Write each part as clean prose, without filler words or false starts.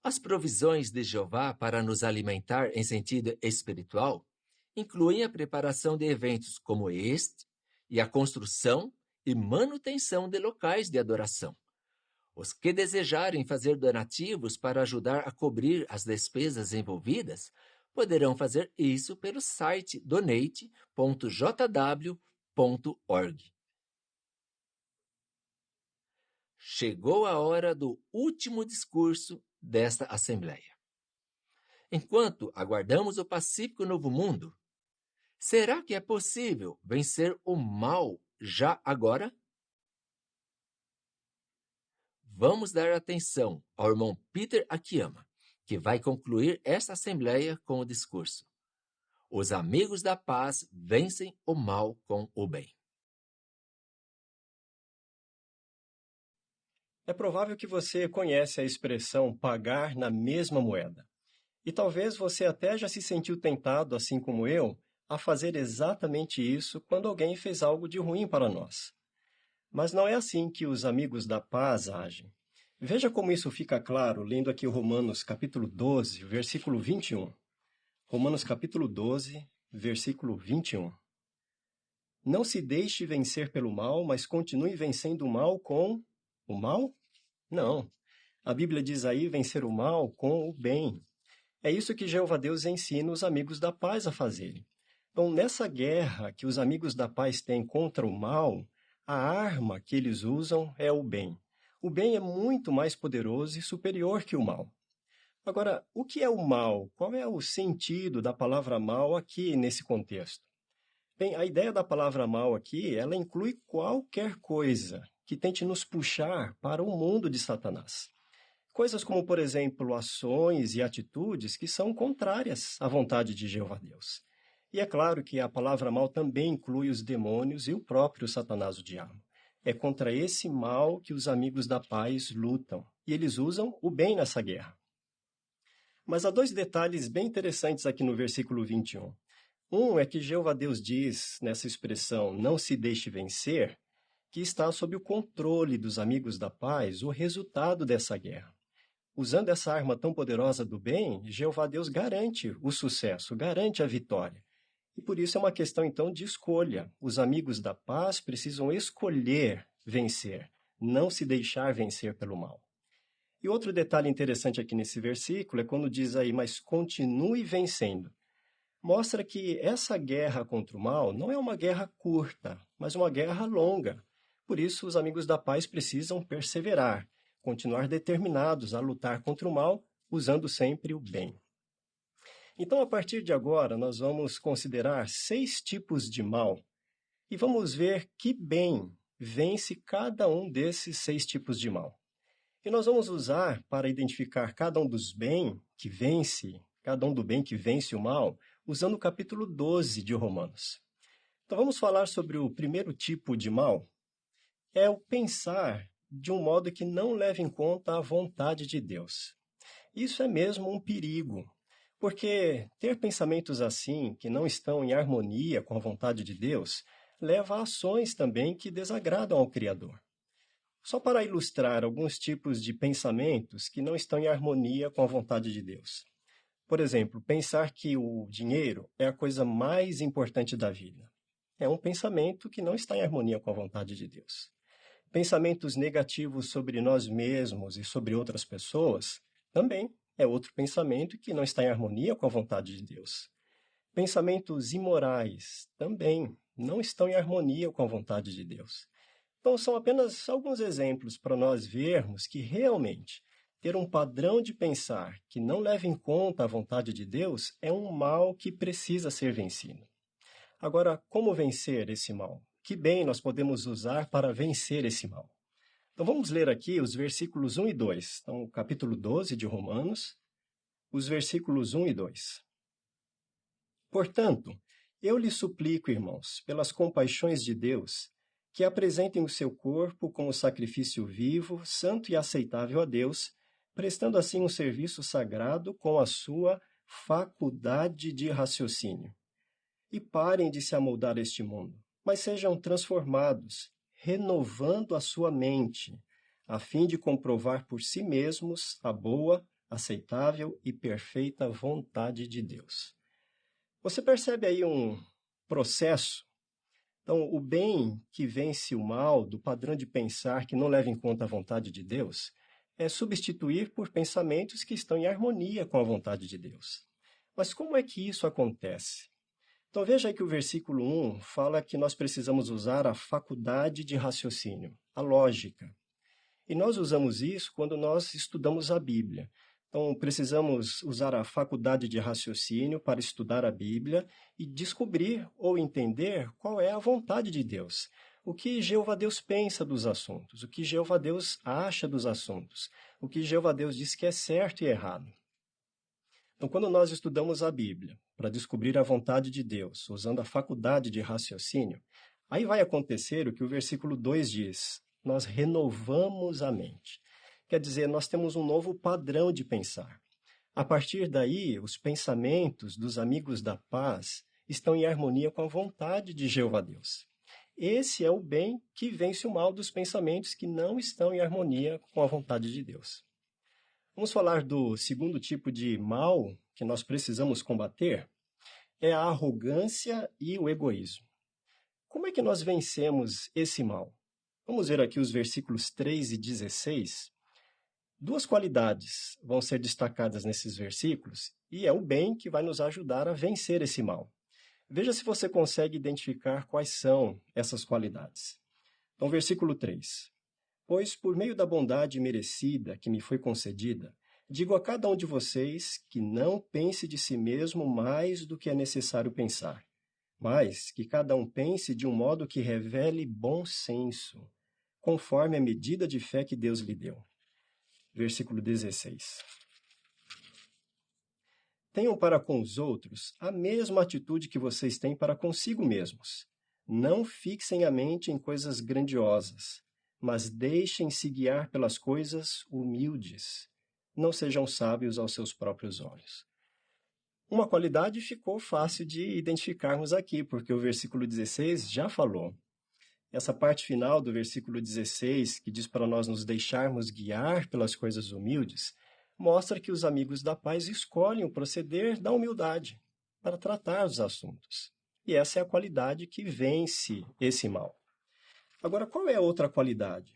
As provisões de Jeová para nos alimentar em sentido espiritual incluem a preparação de eventos como este e a construção e manutenção de locais de adoração. Os que desejarem fazer donativos para ajudar a cobrir as despesas envolvidas poderão fazer isso pelo site donate.jw.org. Chegou a hora do último discurso desta Assembleia. Enquanto aguardamos o pacífico novo mundo, será que é possível vencer o mal já agora? Vamos dar atenção ao irmão Peter Akiyama, que vai concluir esta Assembleia com o discurso: Os amigos da paz vencem o mal com o bem. É provável que você conhece a expressão pagar na mesma moeda. E talvez você até já se sentiu tentado, assim como eu, a fazer exatamente isso quando alguém fez algo de ruim para nós. Mas não é assim que os amigos da paz agem. Veja como isso fica claro lendo aqui Romanos capítulo 12, versículo 21. Romanos capítulo 12, versículo 21. Não se deixe vencer pelo mal, mas continue vencendo o mal com o mal? Não. A Bíblia diz aí vencer o mal com o bem. É isso que Jeová Deus ensina os amigos da paz a fazerem. Então, nessa guerra que os amigos da paz têm contra o mal, a arma que eles usam é o bem. O bem é muito mais poderoso e superior que o mal. Agora, o que é o mal? Qual é o sentido da palavra mal aqui nesse contexto? Bem, a ideia da palavra mal aqui, ela inclui qualquer coisa que tente nos puxar para o mundo de Satanás. Coisas como, por exemplo, ações e atitudes que são contrárias à vontade de Jeová Deus. E é claro que a palavra mal também inclui os demônios e o próprio Satanás, o diabo. É contra esse mal que os amigos da paz lutam, e eles usam o bem nessa guerra. Mas há dois detalhes bem interessantes aqui no versículo 21. Um é que Jeová Deus diz, nessa expressão, não se deixe vencer, que está sob o controle dos amigos da paz o resultado dessa guerra. Usando essa arma tão poderosa do bem, Jeová Deus garante o sucesso, garante a vitória. E por isso é uma questão, então, de escolha. Os amigos da paz precisam escolher vencer, não se deixar vencer pelo mal. E outro detalhe interessante aqui nesse versículo é quando diz aí, mas continue vencendo. Mostra que essa guerra contra o mal não é uma guerra curta, mas uma guerra longa. Por isso, os amigos da paz precisam perseverar, continuar determinados a lutar contra o mal, usando sempre o bem. Então, a partir de agora, nós vamos considerar 6 tipos de mal e vamos ver que bem vence cada um desses 6 tipos de mal. E nós vamos usar para identificar cada um dos bem que vence, cada um do bem que vence o mal, usando o capítulo 12 de Romanos. Então vamos falar sobre o primeiro tipo de mal. É o pensar de um modo que não leva em conta a vontade de Deus. Isso é mesmo um perigo, porque ter pensamentos assim, que não estão em harmonia com a vontade de Deus, leva a ações também que desagradam ao Criador. Só para ilustrar alguns tipos de pensamentos que não estão em harmonia com a vontade de Deus. Por exemplo, pensar que o dinheiro é a coisa mais importante da vida. É um pensamento que não está em harmonia com a vontade de Deus. Pensamentos negativos sobre nós mesmos e sobre outras pessoas também é outro pensamento que não está em harmonia com a vontade de Deus. Pensamentos imorais também não estão em harmonia com a vontade de Deus. Então, são apenas alguns exemplos para nós vermos que realmente ter um padrão de pensar que não leva em conta a vontade de Deus é um mal que precisa ser vencido. Agora, como vencer esse mal? Que bem nós podemos usar para vencer esse mal? Então, vamos ler aqui os versículos 1 e 2. Então, o capítulo 12 de Romanos, os versículos 1 e 2. Portanto, eu lhes suplico, irmãos, pelas compaixões de Deus, que apresentem o seu corpo como sacrifício vivo, santo e aceitável a Deus, prestando assim um serviço sagrado com a sua faculdade de raciocínio. E parem de se amoldar a este mundo, mas sejam transformados, renovando a sua mente, a fim de comprovar por si mesmos a boa, aceitável e perfeita vontade de Deus. Você percebe aí um processo? Então, o bem que vence o mal do padrão de pensar que não leva em conta a vontade de Deus é substituir por pensamentos que estão em harmonia com a vontade de Deus. Mas como é que isso acontece? Então veja aí que o versículo 1 fala que nós precisamos usar a faculdade de raciocínio, a lógica. E nós usamos isso quando nós estudamos a Bíblia. Então precisamos usar a faculdade de raciocínio para estudar a Bíblia e descobrir ou entender qual é a vontade de Deus. O que Jeová Deus pensa dos assuntos, o que Jeová Deus acha dos assuntos, o que Jeová Deus diz que é certo e errado. Então, quando nós estudamos a Bíblia para descobrir a vontade de Deus, usando a faculdade de raciocínio, aí vai acontecer o que o versículo 2 diz: nós renovamos a mente. Quer dizer, nós temos um novo padrão de pensar. A partir daí, os pensamentos dos amigos da paz estão em harmonia com a vontade de Jeová Deus. Esse é o bem que vence o mal dos pensamentos que não estão em harmonia com a vontade de Deus. Vamos falar do segundo tipo de mal que nós precisamos combater, é a arrogância e o egoísmo. Como é que nós vencemos esse mal? Vamos ver aqui os versículos 3 e 16. Duas qualidades vão ser destacadas nesses versículos e é o bem que vai nos ajudar a vencer esse mal. Veja se você consegue identificar quais são essas qualidades. Então, versículo 3. Pois, por meio da bondade merecida que me foi concedida, digo a cada um de vocês que não pense de si mesmo mais do que é necessário pensar, mas que cada um pense de um modo que revele bom senso, conforme a medida de fé que Deus lhe deu. Versículo 16. Tenham para com os outros a mesma atitude que vocês têm para consigo mesmos. Não fixem a mente em coisas grandiosas, mas deixem-se guiar pelas coisas humildes. Não sejam sábios aos seus próprios olhos. Uma qualidade ficou fácil de identificarmos aqui, porque o versículo 16 já falou. Essa parte final do versículo 16, que diz para nós nos deixarmos guiar pelas coisas humildes, mostra que os amigos da paz escolhem o proceder da humildade para tratar os assuntos. E essa é a qualidade que vence esse mal. Agora, qual é a outra qualidade?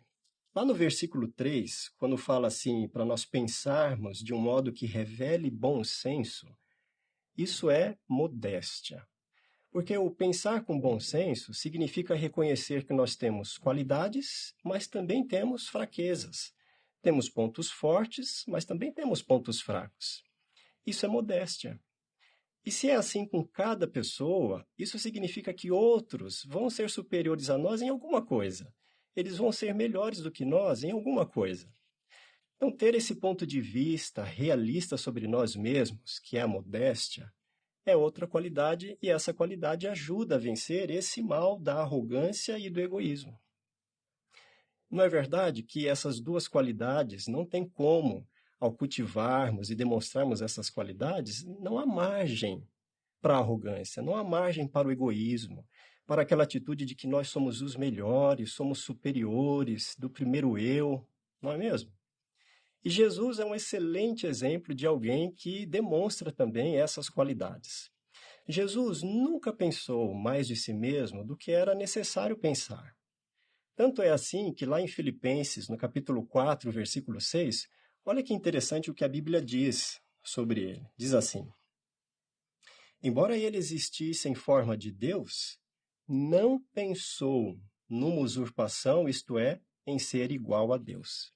Lá no versículo 3, quando fala assim, para nós pensarmos de um modo que revele bom senso, isso é modéstia. Porque o pensar com bom senso significa reconhecer que nós temos qualidades, mas também temos fraquezas. Temos pontos fortes, mas também temos pontos fracos. Isso é modéstia. E se é assim com cada pessoa, isso significa que outros vão ser superiores a nós em alguma coisa. Eles vão ser melhores do que nós em alguma coisa. Então, ter esse ponto de vista realista sobre nós mesmos, que é a modéstia, é outra qualidade e essa qualidade ajuda a vencer esse mal da arrogância e do egoísmo. Não é verdade que essas duas qualidades não tem como, ao cultivarmos e demonstrarmos essas qualidades, não há margem para a arrogância, não há margem para o egoísmo, para aquela atitude de que nós somos os melhores, somos superiores, do primeiro eu, não é mesmo? E Jesus é um excelente exemplo de alguém que demonstra também essas qualidades. Jesus nunca pensou mais de si mesmo do que era necessário pensar. Tanto é assim que lá em Filipenses, no capítulo 4, versículo 6, olha que interessante o que a Bíblia diz sobre ele. Diz assim: embora ele existisse em forma de Deus, não pensou numa usurpação, isto é, em ser igual a Deus.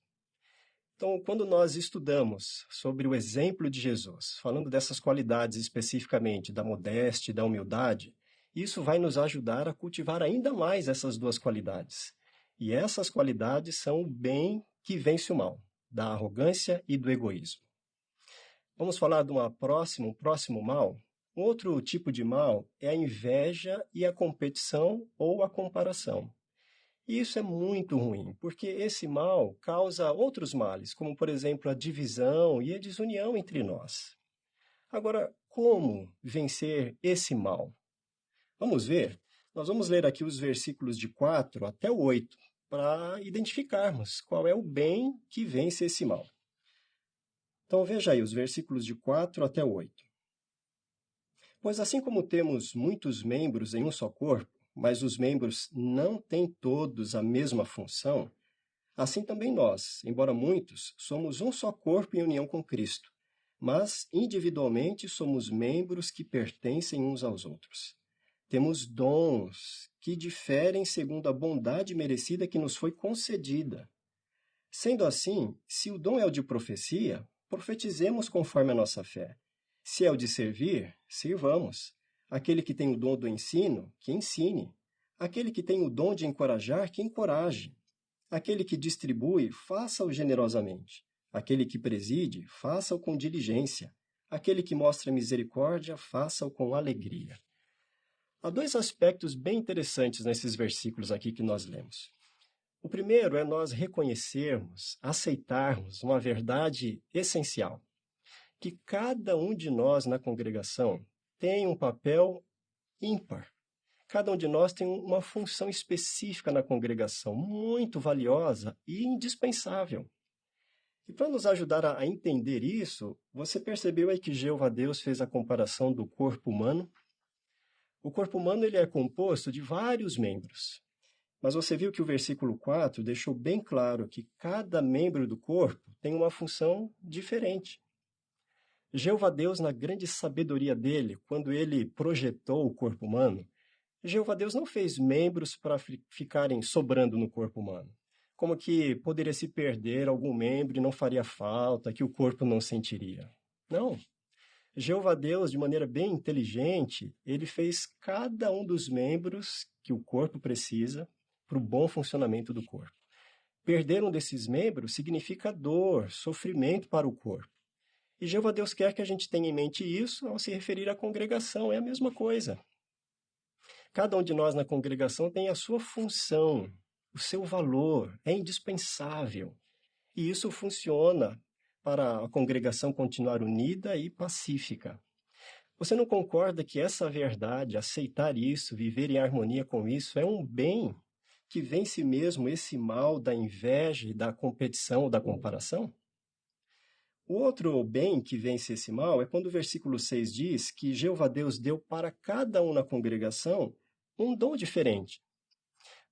Então, quando nós estudamos sobre o exemplo de Jesus, falando dessas qualidades especificamente, da modéstia e da humildade, isso vai nos ajudar a cultivar ainda mais essas duas qualidades. E essas qualidades são o bem que vence o mal, da arrogância e do egoísmo. Vamos falar de um próximo mal? Um outro tipo de mal é a inveja e a competição ou a comparação. E isso é muito ruim, porque esse mal causa outros males, como, por exemplo, a divisão e a desunião entre nós. Agora, como vencer esse mal? Vamos ver? Nós vamos ler aqui os versículos de 4 até o 8, para identificarmos qual é o bem que vence esse mal. Então veja aí os versículos de 4 até 8. Pois assim como temos muitos membros em um só corpo, mas os membros não têm todos a mesma função, assim também nós, embora muitos, somos um só corpo em união com Cristo, mas individualmente somos membros que pertencem uns aos outros. Temos dons que diferem segundo a bondade merecida que nos foi concedida. Sendo assim, se o dom é o de profecia, profetizemos conforme a nossa fé. Se é o de servir, sirvamos. Aquele que tem o dom do ensino, que ensine. Aquele que tem o dom de encorajar, que encoraje. Aquele que distribui, faça-o generosamente. Aquele que preside, faça-o com diligência. Aquele que mostra misericórdia, faça-o com alegria. Há dois aspectos bem interessantes nesses versículos aqui que nós lemos. O primeiro é nós reconhecermos, aceitarmos uma verdade essencial, que cada um de nós na congregação tem um papel ímpar. Cada um de nós tem uma função específica na congregação, muito valiosa e indispensável. E para nos ajudar a entender isso, você percebeu aí que Jeová Deus fez a comparação do corpo humano? O corpo humano ele é composto de vários membros. Mas você viu que o versículo 4 deixou bem claro que cada membro do corpo tem uma função diferente. Jeová Deus, na grande sabedoria dele, quando ele projetou o corpo humano, Jeová Deus não fez membros para ficarem sobrando no corpo humano. Como que poderia se perder algum membro e não faria falta, que o corpo não sentiria. Não. Jeová Deus, de maneira bem inteligente, ele fez cada um dos membros que o corpo precisa para o bom funcionamento do corpo. Perder um desses membros significa dor, sofrimento para o corpo. E Jeová Deus quer que a gente tenha em mente isso ao se referir à congregação, é a mesma coisa. Cada um de nós na congregação tem a sua função, o seu valor, é indispensável. E isso funciona para a congregação continuar unida e pacífica. Você não concorda que essa verdade, aceitar isso, viver em harmonia com isso, é um bem que vence mesmo esse mal da inveja, da competição ou da comparação? O outro bem que vence esse mal é quando o versículo 6 diz que Jeová Deus deu para cada um na congregação um dom diferente.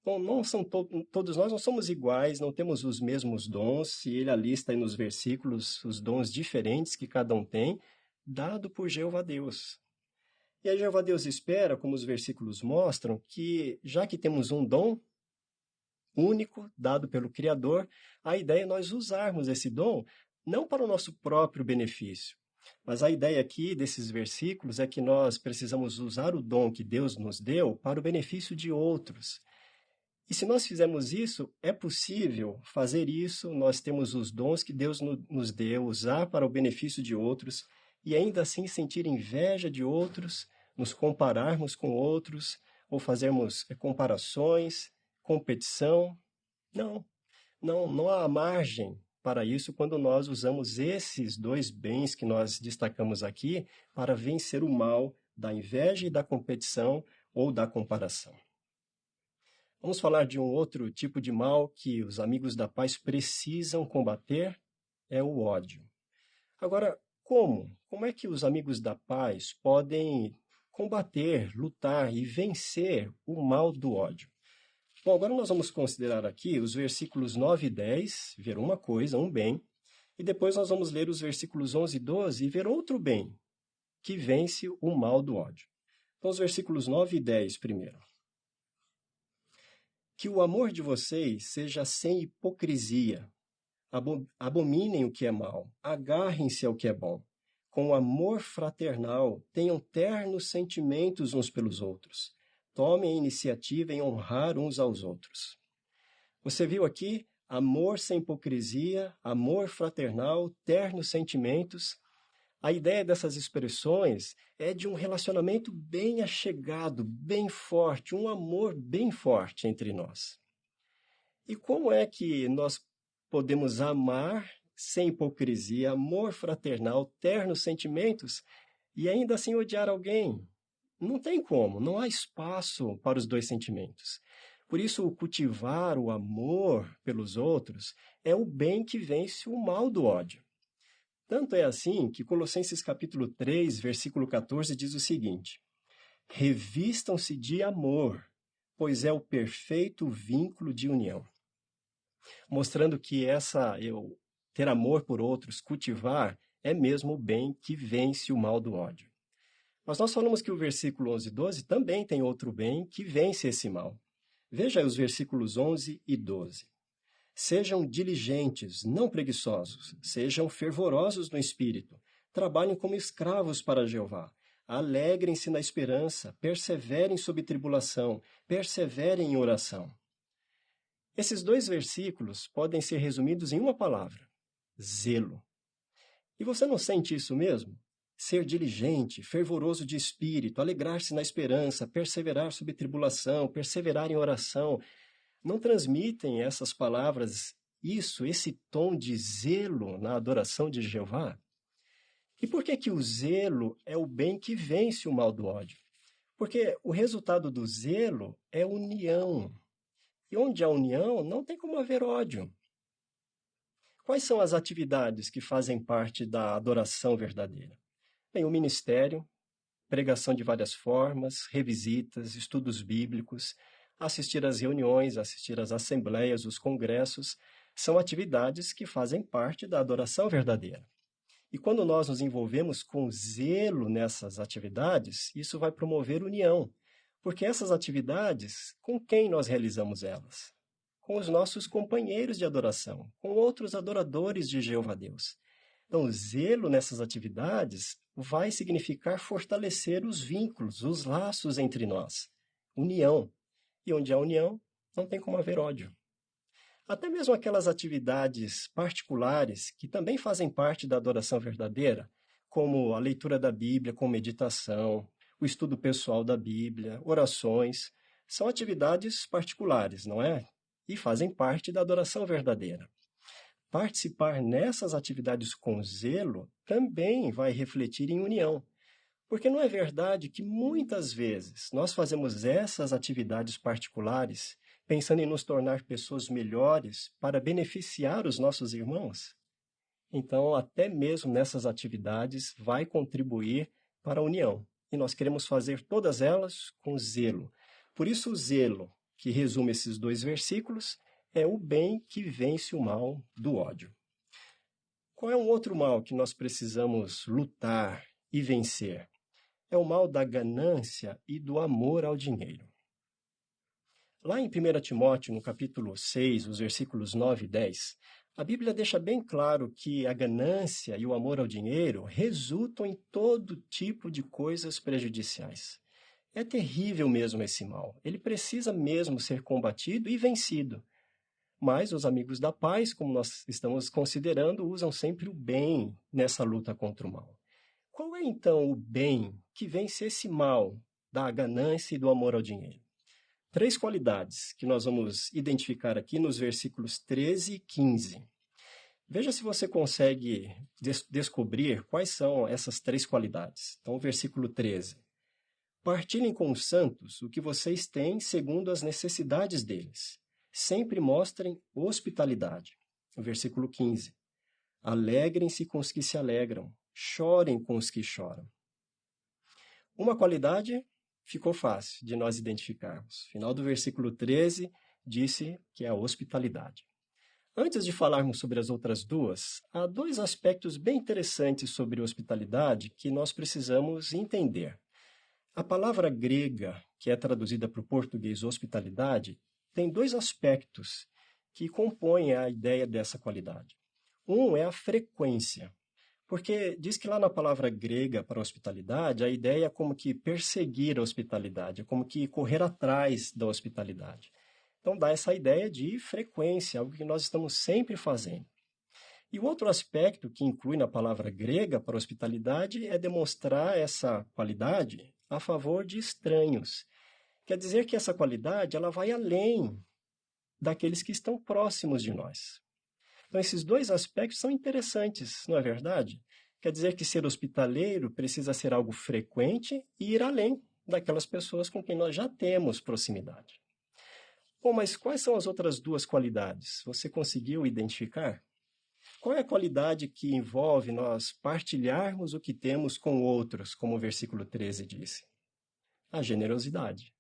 Bom, não são todos nós não somos iguais, não temos os mesmos dons, e ele alista aí nos versículos os dons diferentes que cada um tem, dado por Jeová Deus. E aí Jeová Deus espera, como os versículos mostram, que já que temos um dom único, dado pelo Criador, a ideia é nós usarmos esse dom não para o nosso próprio benefício, mas a ideia aqui desses versículos é que nós precisamos usar o dom que Deus nos deu para o benefício de outros. E se nós fizermos isso, é possível fazer isso, nós temos os dons que Deus nos deu, usar para o benefício de outros, e ainda assim sentir inveja de outros, nos compararmos com outros, ou fazermos comparações, competição. Não há margem para isso quando nós usamos esses dois bens que nós destacamos aqui para vencer o mal da inveja e da competição ou da comparação. Vamos falar de um outro tipo de mal que os amigos da paz precisam combater, é o ódio. Agora, como? Como é que os amigos da paz podem combater, lutar e vencer o mal do ódio? Bom, agora nós vamos considerar aqui os versículos 9 e 10, ver uma coisa, um bem, e depois nós vamos ler os versículos 11 e 12 e ver outro bem, que vence o mal do ódio. Então, os versículos 9 e 10 primeiro. Que o amor de vocês seja sem hipocrisia. Abominem o que é mal, agarrem-se ao que é bom. Com amor fraternal, tenham ternos sentimentos uns pelos outros. Tomem a iniciativa em honrar uns aos outros. Você viu aqui amor sem hipocrisia, amor fraternal, ternos sentimentos. A ideia dessas expressões é de um relacionamento bem achegado, bem forte, um amor bem forte entre nós. E como é que nós podemos amar sem hipocrisia, amor fraternal, ternos sentimentos e ainda assim odiar alguém? Não tem como, não há espaço para os dois sentimentos. Por isso, cultivar o amor pelos outros é o bem que vence o mal do ódio. Tanto é assim que Colossenses capítulo 3, versículo 14 diz o seguinte: revistam-se de amor, pois é o perfeito vínculo de união. Mostrando que ter amor por outros, cultivar, é mesmo o bem que vence o mal do ódio. Mas nós falamos que o versículo 11 e 12 também tem outro bem que vence esse mal. Veja aí os versículos 11 e 12. Sejam diligentes, não preguiçosos, sejam fervorosos no espírito, trabalhem como escravos para Jeová. Alegrem-se na esperança, perseverem sob tribulação, perseverem em oração. Esses dois versículos podem ser resumidos em uma palavra: zelo. E você não sente isso mesmo? Ser diligente, fervoroso de espírito, alegrar-se na esperança, perseverar sob tribulação, perseverar em oração. Não transmitem essas palavras esse tom de zelo na adoração de Jeová? E por que o zelo é o bem que vence o mal do ódio? Porque o resultado do zelo é união. E onde há união, não tem como haver ódio. Quais são as atividades que fazem parte da adoração verdadeira? Bem, o ministério, pregação de várias formas, revisitas, estudos bíblicos, assistir às reuniões, assistir às assembleias, os congressos, são atividades que fazem parte da adoração verdadeira. E quando nós nos envolvemos com zelo nessas atividades, isso vai promover união, porque essas atividades, com quem nós realizamos elas? Com os nossos companheiros de adoração, com outros adoradores de Jeová Deus. Então, o zelo nessas atividades vai significar fortalecer os vínculos, os laços entre nós. União. E onde há união, não tem como haver ódio. Até mesmo aquelas atividades particulares que também fazem parte da adoração verdadeira, como a leitura da Bíblia com meditação, o estudo pessoal da Bíblia, orações, são atividades particulares, não é? E fazem parte da adoração verdadeira. Participar nessas atividades com zelo também vai refletir em união. Porque não é verdade que muitas vezes nós fazemos essas atividades particulares pensando em nos tornar pessoas melhores para beneficiar os nossos irmãos? Então, até mesmo nessas atividades vai contribuir para a união. E nós queremos fazer todas elas com zelo. Por isso, o zelo, que resume esses dois versículos, é o bem que vence o mal do ódio. Qual é um outro mal que nós precisamos lutar e vencer? É o mal da ganância e do amor ao dinheiro. Lá em 1 Timóteo, no capítulo 6, os versículos 9 e 10, a Bíblia deixa bem claro que a ganância e o amor ao dinheiro resultam em todo tipo de coisas prejudiciais. É terrível mesmo esse mal. Ele precisa mesmo ser combatido e vencido. Mas os amigos da paz, como nós estamos considerando, usam sempre o bem nessa luta contra o mal. Qual é então o bem que vence esse mal da ganância e do amor ao dinheiro? 3 qualidades que nós vamos identificar aqui nos versículos 13 e 15. Veja se você consegue descobrir quais são essas 3 qualidades. Então, versículo 13. Partilhem com os santos o que vocês têm segundo as necessidades deles. Sempre mostrem hospitalidade. Versículo 15. Alegrem-se com os que se alegram. Chorem com os que choram. Uma qualidade ficou fácil de nós identificarmos. Final do versículo 13 disse que é a hospitalidade. Antes de falarmos sobre as outras duas, há 2 aspectos bem interessantes sobre hospitalidade que nós precisamos entender. A palavra grega, que é traduzida para o português hospitalidade, tem 2 aspectos que compõem a ideia dessa qualidade. Um é a frequência. Porque diz que lá na palavra grega para hospitalidade, a ideia é como que perseguir a hospitalidade, é como que correr atrás da hospitalidade. Então dá essa ideia de frequência, algo que nós estamos sempre fazendo. E o outro aspecto que inclui na palavra grega para hospitalidade é demonstrar essa qualidade a favor de estranhos. Quer dizer que essa qualidade ela vai além daqueles que estão próximos de nós. Então, esses 2 aspectos são interessantes, não é verdade? Quer dizer que ser hospitaleiro precisa ser algo frequente e ir além daquelas pessoas com quem nós já temos proximidade. Bom, mas quais são as outras 2 qualidades? Você conseguiu identificar? Qual é a qualidade que envolve nós partilharmos o que temos com outros, como o versículo 13 disse? A generosidade.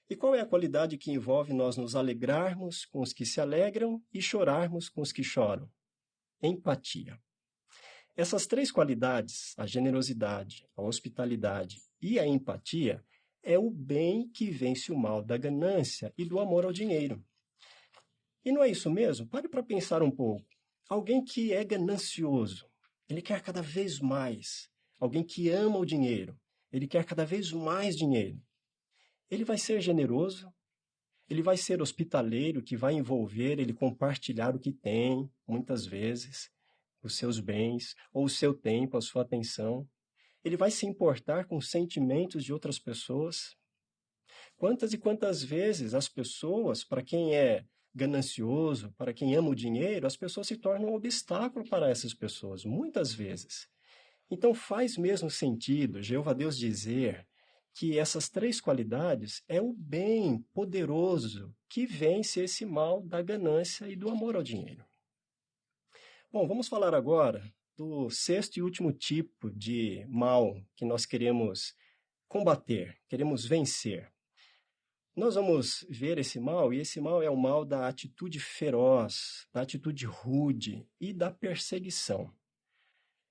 E qual é a qualidade que envolve nós nos alegrarmos com os que se alegram e chorarmos com os que choram? Empatia. Essas três qualidades, a generosidade, a hospitalidade e a empatia, é o bem que vence o mal da ganância e do amor ao dinheiro. E não é isso mesmo? Pare para pensar um pouco. Alguém que é ganancioso, ele quer cada vez mais. Alguém que ama o dinheiro, ele quer cada vez mais dinheiro. Ele vai ser generoso, ele vai ser hospitaleiro, que vai envolver ele compartilhar o que tem, muitas vezes, os seus bens, ou o seu tempo, a sua atenção. Ele vai se importar com os sentimentos de outras pessoas. Quantas e quantas vezes as pessoas, para quem é ganancioso, para quem ama o dinheiro, as pessoas se tornam um obstáculo para essas pessoas, muitas vezes. Então faz mesmo sentido Jeová Deus dizer que essas três qualidades é o bem poderoso que vence esse mal da ganância e do amor ao dinheiro. Bom, vamos falar agora do sexto e último tipo de mal que nós queremos combater, queremos vencer. Nós vamos ver esse mal, e esse mal é o mal da atitude feroz, da atitude rude e da perseguição.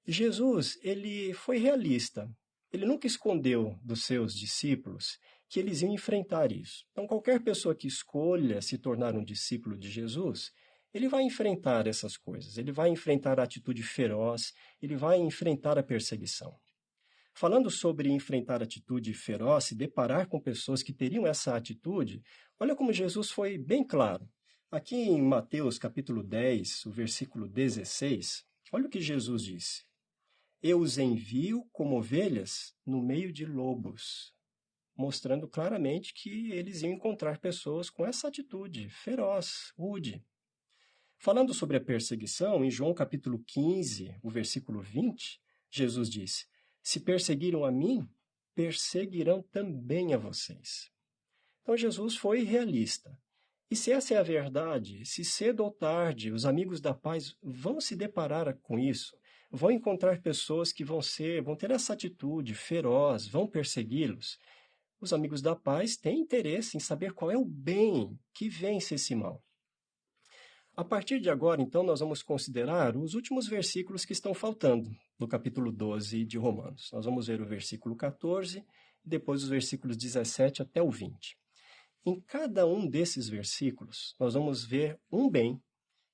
Jesus, ele foi realista. Ele nunca escondeu dos seus discípulos que eles iam enfrentar isso. Então, qualquer pessoa que escolha se tornar um discípulo de Jesus, ele vai enfrentar essas coisas. Ele vai enfrentar a atitude feroz, ele vai enfrentar a perseguição. Falando sobre enfrentar a atitude feroz, se deparar com pessoas que teriam essa atitude, olha como Jesus foi bem claro. Aqui em Mateus capítulo 10, o versículo 16, olha o que Jesus disse. Eu os envio como ovelhas no meio de lobos, mostrando claramente que eles iam encontrar pessoas com essa atitude feroz, rude. Falando sobre a perseguição, em João capítulo 15, o versículo 20, Jesus disse, se perseguiram a mim, perseguirão também a vocês. Então Jesus foi realista. E se essa é a verdade, se cedo ou tarde os amigos da paz vão se deparar com isso, vão encontrar pessoas que vão ter essa atitude feroz, vão persegui-los, os amigos da paz têm interesse em saber qual é o bem que vence esse mal. A partir de agora, então, nós vamos considerar os últimos versículos que estão faltando no capítulo 12 de Romanos. Nós vamos ver o versículo 14 e depois os versículos 17 até o 20. Em cada um desses versículos, nós vamos ver um bem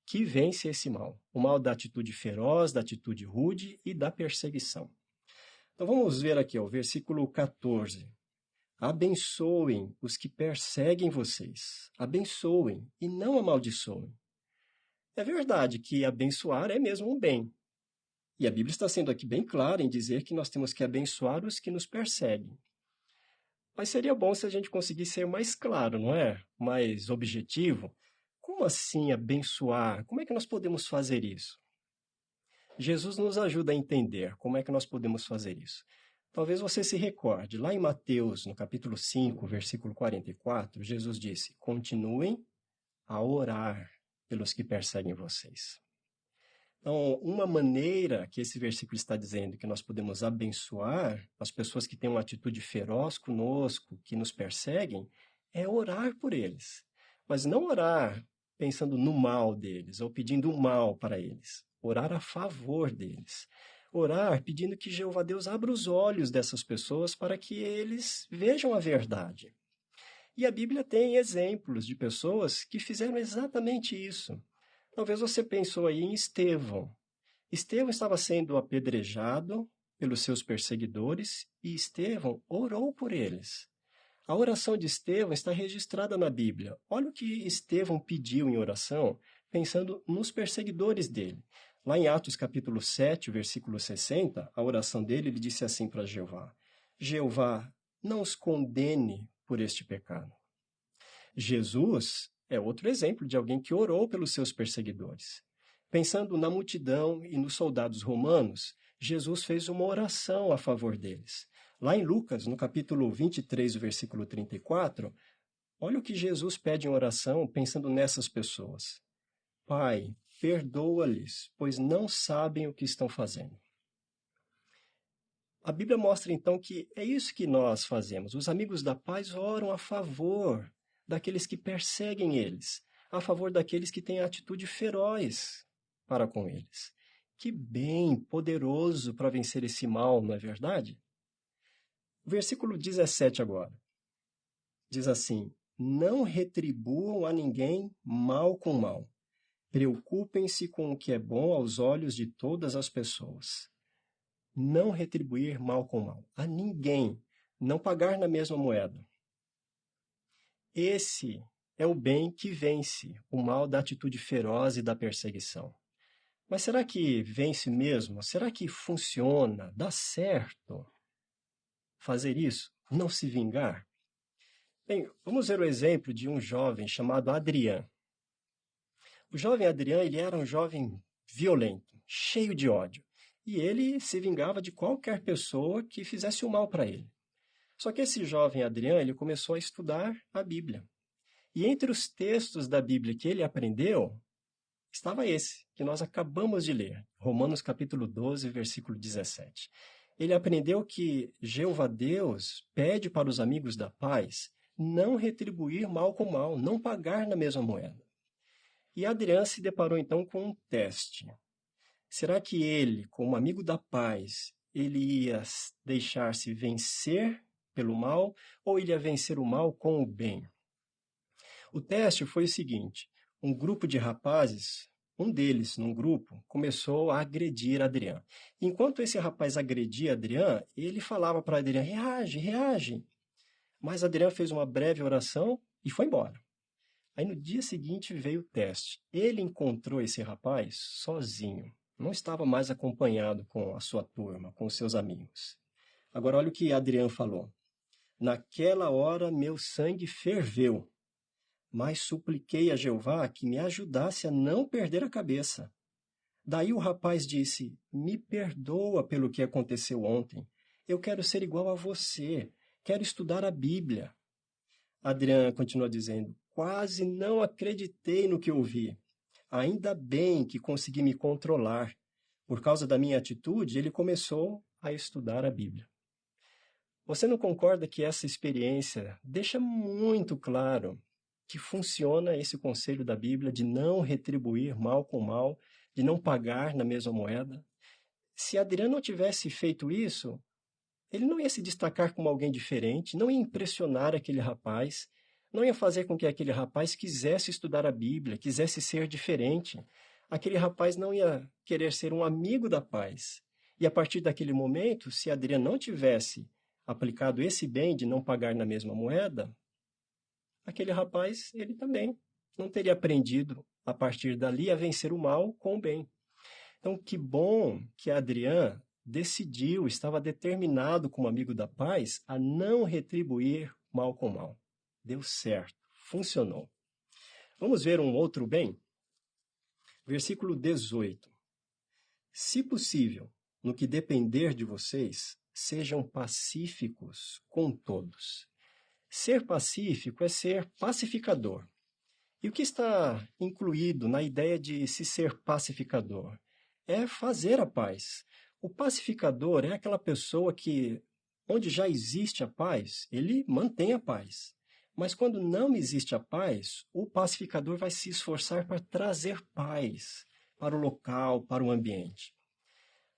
que vence esse mal. O mal da atitude feroz, da atitude rude e da perseguição. Então vamos ver aqui, o versículo 14. Abençoem os que perseguem vocês. Abençoem e não amaldiçoem. É verdade que abençoar é mesmo um bem. E a Bíblia está sendo aqui bem clara em dizer que nós temos que abençoar os que nos perseguem. Mas seria bom se a gente conseguisse ser mais claro, não é? Mais objetivo. Como assim abençoar? Como é que nós podemos fazer isso? Jesus nos ajuda a entender como é que nós podemos fazer isso. Talvez você se recorde, lá em Mateus, no capítulo 5, versículo 44, Jesus disse, continuem a orar pelos que perseguem vocês. Então, uma maneira que esse versículo está dizendo que nós podemos abençoar as pessoas que têm uma atitude feroz conosco, que nos perseguem, é orar por eles. Mas não orar pensando no mal deles ou pedindo o mal para eles. Orar a favor deles. Orar pedindo que Jeová Deus abra os olhos dessas pessoas para que eles vejam a verdade. E a Bíblia tem exemplos de pessoas que fizeram exatamente isso. Talvez você pensou aí em Estevão. Estevão estava sendo apedrejado pelos seus perseguidores e Estevão orou por eles. A oração de Estevão está registrada na Bíblia. Olha o que Estevão pediu em oração, pensando nos perseguidores dele. Lá em Atos capítulo 7, versículo 60, a oração dele, ele disse assim para Jeová, Jeová, não os condene por este pecado. Jesus é outro exemplo de alguém que orou pelos seus perseguidores. Pensando na multidão e nos soldados romanos, Jesus fez uma oração a favor deles. Lá em Lucas, no capítulo 23, versículo 34, olha o que Jesus pede em oração pensando nessas pessoas. Pai, perdoa-lhes, pois não sabem o que estão fazendo. A Bíblia mostra então que é isso que nós fazemos. Os amigos da paz oram a favor daqueles que perseguem eles, a favor daqueles que têm atitude feroz para com eles. Que bem poderoso para vencer esse mal, não é verdade? O versículo 17 agora diz assim: não retribuam a ninguém mal com mal. Preocupem-se com o que é bom aos olhos de todas as pessoas. Não retribuir mal com mal. A ninguém. Não pagar na mesma moeda. Esse é o bem que vence o mal da atitude feroz e da perseguição. Mas será que vence mesmo? Será que funciona? Dá certo fazer isso? Não se vingar? Bem, vamos ver o exemplo de um jovem chamado Adrian. O jovem Adrian, ele era um jovem violento, cheio de ódio. E ele se vingava de qualquer pessoa que fizesse o mal para ele. Só que esse jovem Adrian, ele começou a estudar a Bíblia. E entre os textos da Bíblia que ele aprendeu, estava esse, que nós acabamos de ler, Romanos capítulo 12, versículo 17. Ele aprendeu que Jeová Deus pede para os amigos da paz não retribuir mal com mal, não pagar na mesma moeda. E Adrian se deparou então com um teste. Será que ele, como amigo da paz, ele ia deixar-se vencer pelo mal ou ele ia vencer o mal com o bem? O teste foi o seguinte: um grupo de rapazes, um deles, num grupo, começou a agredir Adrian. Enquanto esse rapaz agredia Adrian, ele falava para Adrian: reage, reage. Mas Adrian fez uma breve oração e foi embora. Aí no dia seguinte veio o teste. Ele encontrou esse rapaz sozinho. Não estava mais acompanhado com a sua turma, com os seus amigos. Agora olha o que Adrian falou. Naquela hora meu sangue ferveu, mas supliquei a Jeová que me ajudasse a não perder a cabeça. Daí o rapaz disse: me perdoa pelo que aconteceu ontem. Eu quero ser igual a você. Quero estudar a Bíblia. Adrian continua dizendo: quase não acreditei no que ouvi. Ainda bem que consegui me controlar. Por causa da minha atitude, ele começou a estudar a Bíblia. Você não concorda que essa experiência deixa muito claro que funciona esse conselho da Bíblia de não retribuir mal com mal, de não pagar na mesma moeda? Se Adriano não tivesse feito isso, ele não ia se destacar como alguém diferente, não ia impressionar aquele rapaz, não ia fazer com que aquele rapaz quisesse estudar a Bíblia, quisesse ser diferente. Aquele rapaz não ia querer ser um amigo da paz. E a partir daquele momento, se Adriano não tivesse aplicado esse bem de não pagar na mesma moeda, aquele rapaz, ele também não teria aprendido a partir dali a vencer o mal com o bem. Então, que bom que Adrian decidiu, estava determinado como amigo da paz a não retribuir mal com mal. Deu certo, funcionou. Vamos ver um outro bem? Versículo 18. Se possível, no que depender de vocês, sejam pacíficos com todos. Ser pacífico é ser pacificador. E o que está incluído na ideia de se ser pacificador? É fazer a paz. O pacificador é aquela pessoa que, onde já existe a paz, ele mantém a paz. Mas quando não existe a paz, o pacificador vai se esforçar para trazer paz para o local, para o ambiente.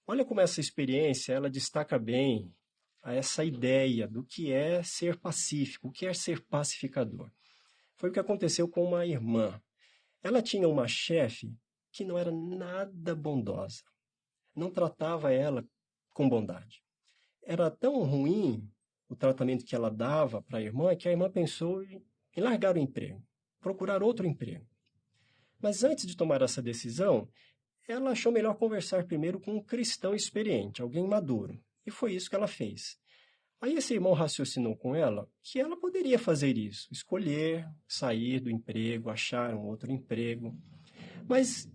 Olha como essa experiência ela destaca bem essa ideia do que é ser pacífico, o que é ser pacificador. Foi o que aconteceu com uma irmã. Ela tinha uma chefe que não era nada bondosa. Não tratava ela com bondade. Era tão ruim o tratamento que ela dava para a irmã que a irmã pensou em largar o emprego, procurar outro emprego. Mas antes de tomar essa decisão, ela achou melhor conversar primeiro com um cristão experiente, alguém maduro. E foi isso que ela fez. Aí esse irmão raciocinou com ela que ela poderia fazer isso, escolher, sair do emprego, achar um outro emprego, mas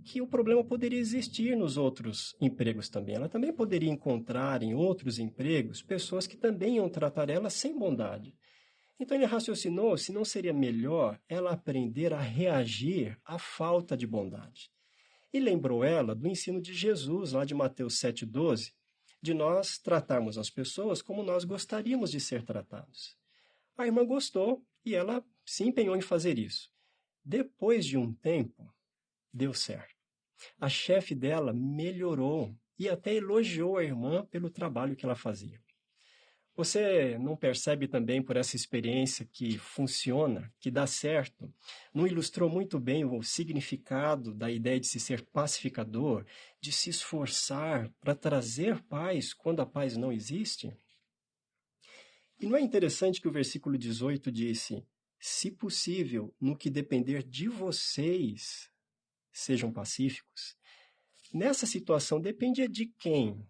que o problema poderia existir nos outros empregos também. Ela também poderia encontrar em outros empregos pessoas que também iam tratar ela sem bondade. Então ele raciocinou se não seria melhor ela aprender a reagir à falta de bondade. E lembrou ela do ensino de Jesus, lá de Mateus 7,12, de nós tratarmos as pessoas como nós gostaríamos de ser tratados. A irmã gostou e ela se empenhou em fazer isso. Depois de um tempo, deu certo. A chefe dela melhorou e até elogiou a irmã pelo trabalho que ela fazia. Você não percebe também por essa experiência que funciona, que dá certo? Não ilustrou muito bem o significado da ideia de se ser pacificador, de se esforçar para trazer paz quando a paz não existe? E não é interessante que o versículo 18 disse: se possível, no que depender de vocês, sejam pacíficos? Nessa situação, dependia de quem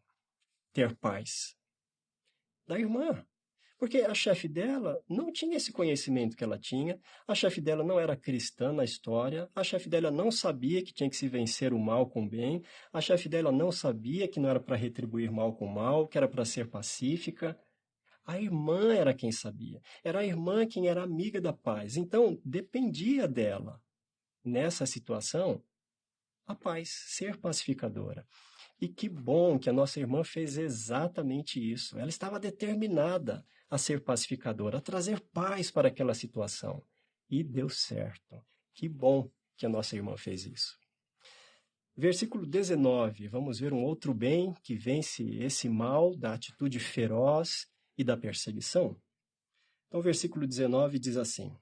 ter paz? Da irmã. Porque a chefe dela não tinha esse conhecimento que ela tinha, a chefe dela não era cristã na história, a chefe dela não sabia que tinha que se vencer o mal com o bem, a chefe dela não sabia que não era para retribuir mal com mal, que era para ser pacífica. A irmã era quem sabia, era a irmã quem era amiga da paz, então dependia dela, nessa situação, a paz, ser pacificadora. E que bom que a nossa irmã fez exatamente isso. Ela estava determinada a ser pacificadora, a trazer paz para aquela situação. E deu certo. Que bom que a nossa irmã fez isso. Versículo 19, vamos ver um outro bem que vence esse mal da atitude feroz e da perseguição. Então, o versículo 19 diz assim: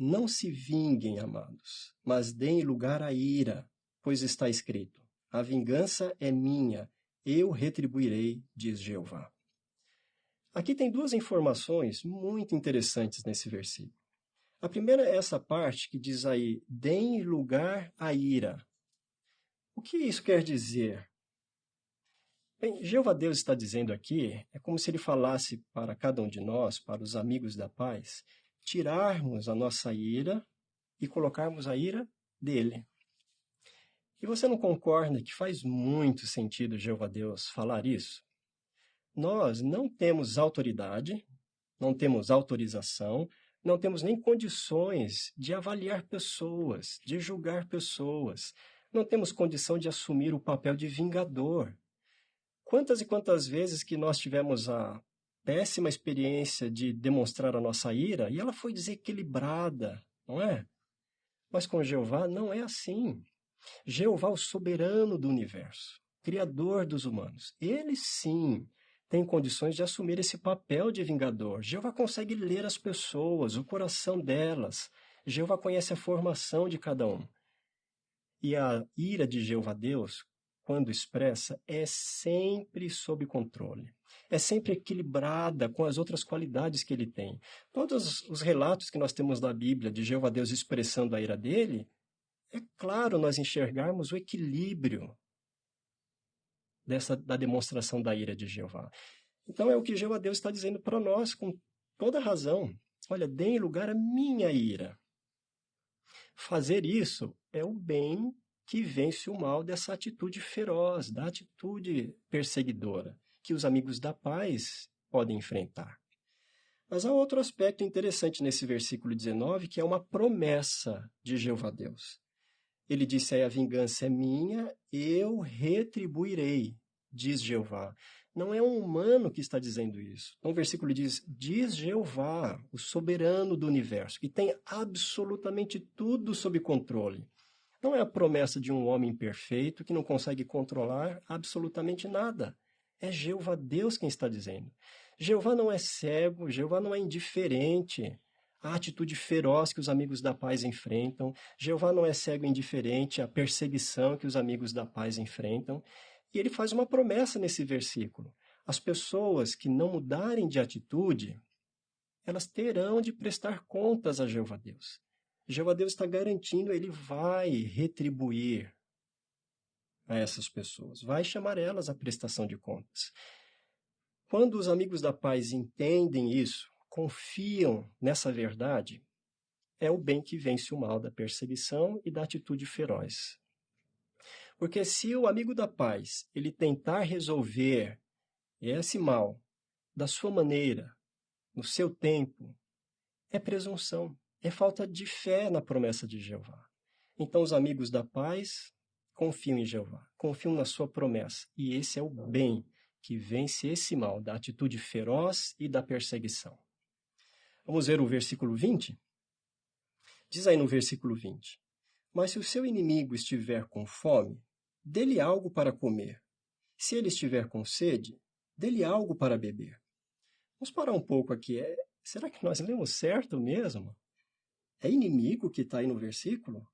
não se vinguem, amados, mas deem lugar à ira, pois está escrito: a vingança é minha, eu retribuirei, diz Jeová. Aqui tem duas informações muito interessantes nesse versículo. A primeira é essa parte que diz aí: deem lugar à ira. O que isso quer dizer? Bem, Jeová Deus está dizendo aqui, é como se ele falasse para cada um de nós, para os amigos da paz, tirarmos a nossa ira e colocarmos a ira dele. E você não concorda que faz muito sentido Jeová Deus falar isso? Nós não temos autoridade, não temos autorização, não temos nem condições de avaliar pessoas, de julgar pessoas. Não temos condição de assumir o papel de vingador. Quantas e quantas vezes que nós tivemos a péssima experiência de demonstrar a nossa ira e ela foi desequilibrada, não é? Mas com Jeová não é assim. Jeová, o soberano do universo, criador dos humanos, ele sim tem condições de assumir esse papel de vingador. Jeová consegue ler as pessoas, o coração delas. Jeová conhece a formação de cada um. E a ira de Jeová Deus, quando expressa, é sempre sob controle. É sempre equilibrada com as outras qualidades que ele tem. Todos os relatos que nós temos na Bíblia de Jeová Deus expressando a ira dele, é claro nós enxergarmos o equilíbrio da demonstração da ira de Jeová. Então é o que Jeová Deus está dizendo para nós com toda razão. Olha, deem lugar à minha ira. Fazer isso é o bem que vence o mal dessa atitude feroz, da atitude perseguidora, que os amigos da paz podem enfrentar. Mas há outro aspecto interessante nesse versículo 19, que é uma promessa de Jeová Deus. Ele disse aí: a vingança é minha, eu retribuirei, diz Jeová. Não é um humano que está dizendo isso. Então o versículo diz Jeová, o soberano do universo, que tem absolutamente tudo sob controle. Não é a promessa de um homem perfeito que não consegue controlar absolutamente nada. É Jeová Deus quem está dizendo. Jeová não é cego, Jeová não é indiferente à atitude feroz que os amigos da paz enfrentam. Jeová não é cego e indiferente à perseguição que os amigos da paz enfrentam. E ele faz uma promessa nesse versículo. As pessoas que não mudarem de atitude, elas terão de prestar contas a Jeová Deus. Jeová Deus está garantindo, ele vai retribuir a essas pessoas, vai chamar elas à prestação de contas. Quando os amigos da paz entendem isso, confiam nessa verdade, é o bem que vence o mal da perseguição e da atitude feroz. Porque se o amigo da paz, ele tentar resolver esse mal da sua maneira, no seu tempo, é presunção, é falta de fé na promessa de Jeová. Então os amigos da paz confiam em Jeová, confiam na sua promessa. E esse é o bem que vence esse mal, da atitude feroz e da perseguição. Vamos ver o versículo 20? Diz aí no versículo 20: Mas se o seu inimigo estiver com fome, dê-lhe algo para comer. Se ele estiver com sede, dê-lhe algo para beber. Vamos parar um pouco aqui. Será que nós lemos certo mesmo? É inimigo que está aí no versículo?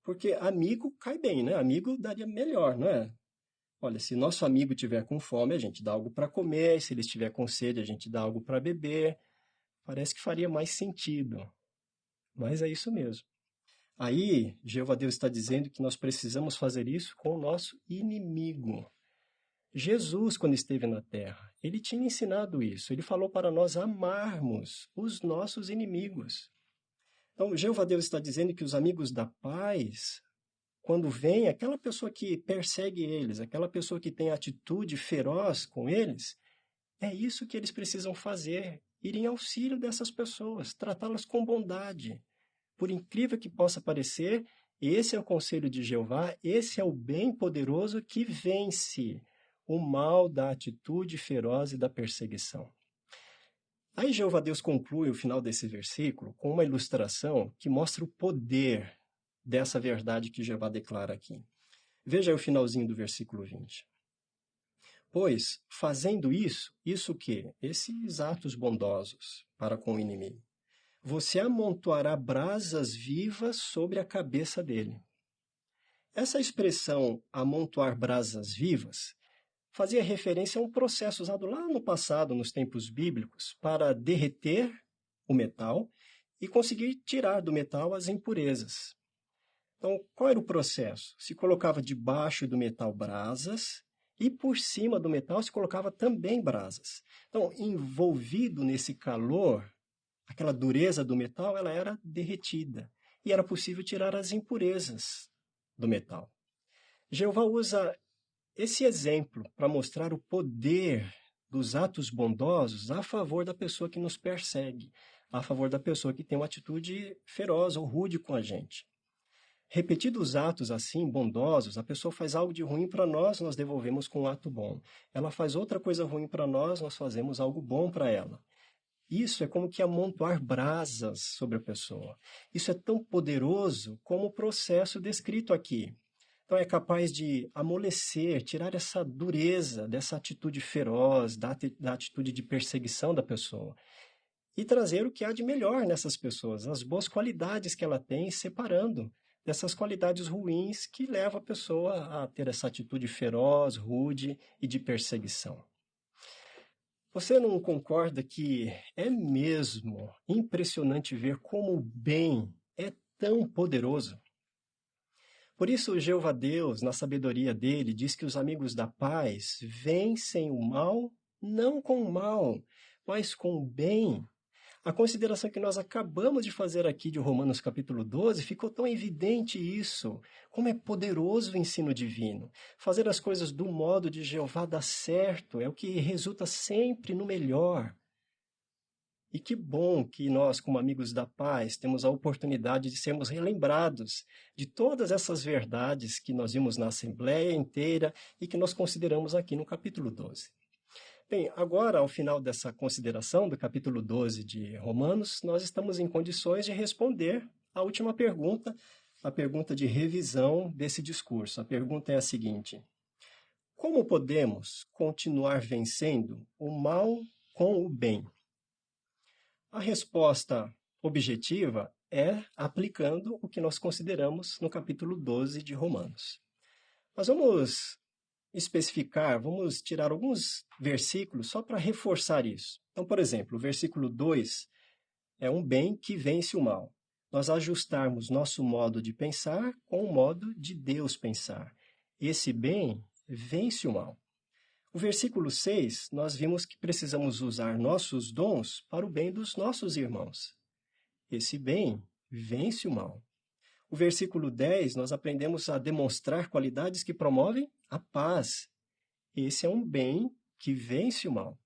Porque amigo cai bem, né? Amigo daria melhor, não é? Olha, se nosso amigo estiver com fome, a gente dá algo para comer. Se ele estiver com sede, a gente dá algo para beber. Parece que faria mais sentido. Mas é isso mesmo. Aí, Jeová Deus está dizendo que nós precisamos fazer isso com o nosso inimigo. Jesus, quando esteve na terra, ele tinha ensinado isso. Ele falou para nós amarmos os nossos inimigos. Então, Jeová Deus está dizendo que os amigos da paz, quando vem aquela pessoa que persegue eles, aquela pessoa que tem atitude feroz com eles, é isso que eles precisam fazer, ir em auxílio dessas pessoas, tratá-las com bondade. Por incrível que possa parecer, esse é o conselho de Jeová, esse é o bem poderoso que vence o mal da atitude feroz e da perseguição. Aí Jeová Deus conclui o final desse versículo com uma ilustração que mostra o poder dessa verdade que Jeová declara aqui. Veja aí o finalzinho do versículo 20. Pois, fazendo isso o quê? Esses atos bondosos para com o inimigo. Você amontoará brasas vivas sobre a cabeça dele. Essa expressão amontoar brasas vivas fazia referência a um processo usado lá no passado, nos tempos bíblicos, para derreter o metal e conseguir tirar do metal as impurezas. Então, qual era o processo? Se colocava debaixo do metal brasas e por cima do metal se colocava também brasas. Então, envolvido nesse calor, aquela dureza do metal, ela era derretida e era possível tirar as impurezas do metal. Jeová usa esse exemplo para mostrar o poder dos atos bondosos a favor da pessoa que nos persegue, a favor da pessoa que tem uma atitude feroz ou rude com a gente. Repetidos atos assim, bondosos, a pessoa faz algo de ruim para nós, nós devolvemos com um ato bom. Ela faz outra coisa ruim para nós, nós fazemos algo bom para ela. Isso é como que amontoar brasas sobre a pessoa. Isso é tão poderoso como o processo descrito aqui. Então é capaz de amolecer, tirar essa dureza dessa atitude feroz, da atitude de perseguição da pessoa. E trazer o que há de melhor nessas pessoas, as boas qualidades que ela tem, separando dessas qualidades ruins que levam a pessoa a ter essa atitude feroz, rude e de perseguição. Você não concorda que é mesmo impressionante ver como o bem é tão poderoso? Por isso, Jeová Deus, na sabedoria dele, diz que os amigos da paz vencem o mal não com o mal, mas com o bem. A consideração que nós acabamos de fazer aqui de Romanos capítulo 12, ficou tão evidente isso, como é poderoso o ensino divino. Fazer as coisas do modo de Jeová dá certo, é o que resulta sempre no melhor. E que bom que nós, como amigos da paz, temos a oportunidade de sermos relembrados de todas essas verdades que nós vimos na Assembleia inteira e que nós consideramos aqui no capítulo 12. Bem, agora, ao final dessa consideração do capítulo 12 de Romanos, nós estamos em condições de responder a última pergunta, a pergunta de revisão desse discurso. A pergunta é a seguinte: como podemos continuar vencendo o mal com o bem? A resposta objetiva é aplicando o que nós consideramos no capítulo 12 de Romanos. Mas vamos especificar, vamos tirar alguns versículos só para reforçar isso. Então, por exemplo, o versículo 2 é um bem que vence o mal. Nós ajustarmos nosso modo de pensar com o modo de Deus pensar. Esse bem vence o mal. O versículo 6, nós vimos que precisamos usar nossos dons para o bem dos nossos irmãos. Esse bem vence o mal. O versículo 10, nós aprendemos a demonstrar qualidades que promovem a paz. Esse é um bem que vence o mal.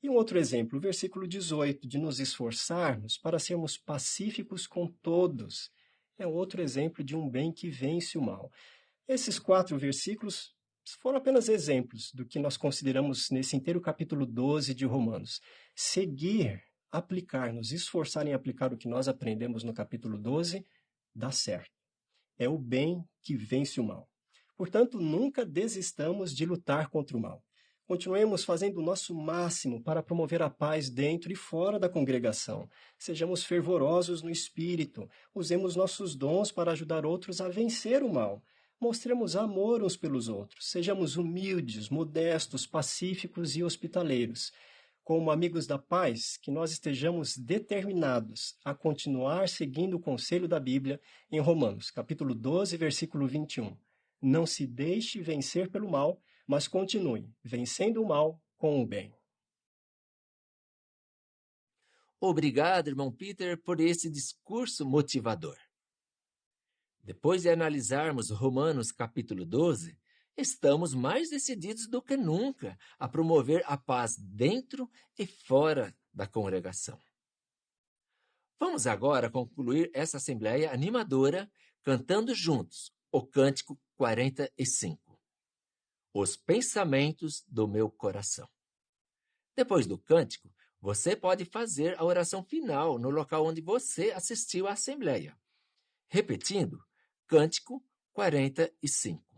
E um outro exemplo, o versículo 18, de nos esforçarmos para sermos pacíficos com todos. é outro exemplo de um bem que vence o mal. Esses 4 versículos foram apenas exemplos do que nós consideramos nesse inteiro capítulo 12 de Romanos. Seguir, aplicar, nos esforçar em aplicar o que nós aprendemos no capítulo 12, dá certo. É o bem que vence o mal. Portanto, nunca desistamos de lutar contra o mal. Continuemos fazendo o nosso máximo para promover a paz dentro e fora da congregação. Sejamos fervorosos no espírito. Usemos nossos dons para ajudar outros a vencer o mal. Mostremos amor uns pelos outros. Sejamos humildes, modestos, pacíficos e hospitaleiros. Como amigos da paz, que nós estejamos determinados a continuar seguindo o conselho da Bíblia em Romanos, capítulo 12, versículo 21. Não se deixe vencer pelo mal, mas continue vencendo o mal com o bem. Obrigado, irmão Peter, por esse discurso motivador. Depois de analisarmos Romanos capítulo 12, estamos mais decididos do que nunca a promover a paz dentro e fora da congregação. Vamos agora concluir essa assembleia animadora cantando juntos o cântico 45. Os pensamentos do meu coração. Depois do cântico, você pode fazer a oração final no local onde você assistiu à assembleia. Repetindo, cântico 45.